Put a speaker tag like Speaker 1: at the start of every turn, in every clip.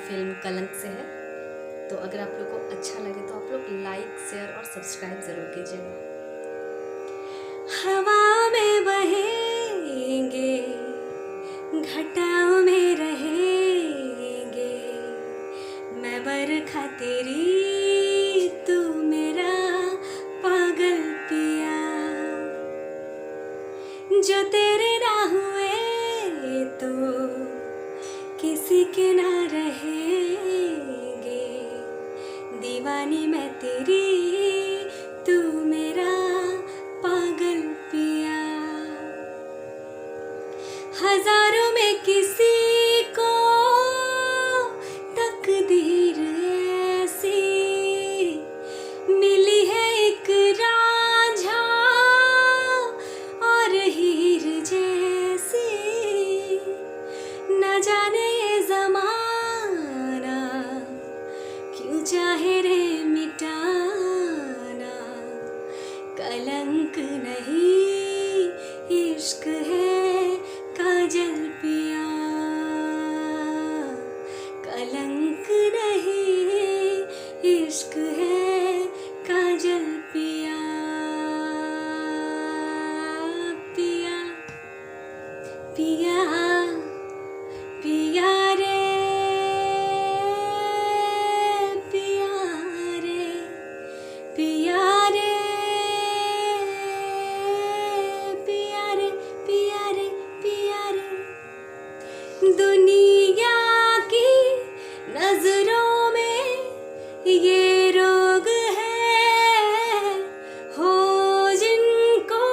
Speaker 1: Film कलंक से है। तो अगर आप लोग को अच्छा लगे तो आप लोग लाइक, शेयर और सब्सक्राइब ज़रूर कीजिएगा। हवा में बहेंगे, घटाओं में रहेंगे, मैं बरखा तेरी, तू मेरा पागल पिया। जो तेरे ना हुए तो किसी के ना रहेंगे, दीवानी मैं तेरी, तू मेरा पागल पिया। हजारों में किसी को तकदीर ऐसी मिली है, एक रांझा और हीर जैसी। न जाने ये ज़माना क्यों चाहे रे मिटाना, कलंक नहीं इश्क है काजल पिया। कलंक नहीं इश्क है काजल पिया। पिया पिया पिया रे, पिया रे, पिया रे, पिया रे, पिया रे, पिया रे। दुनिया की नजरों में ये रोग है, हो जिनको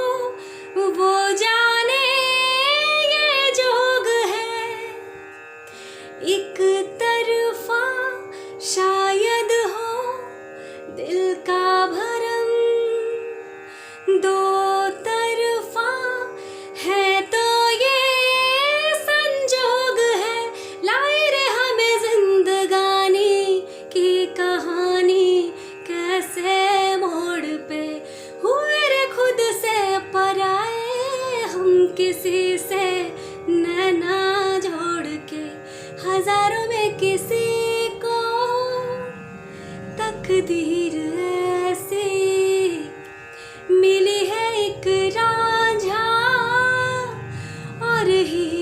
Speaker 1: वो जाने ये जोग है। एक तरफा शायद हो दिल का भरम, दो तरफा है तो ये संजोग है। लाए रे हमें जिंदगानी की कहानी, कैसे मोड़ पे हुए रे खुद से पराए, हम किसी से नैना जोड़ के। हजारों में किसी को तकदीर ऐसी मिली है, एक रांझा और ही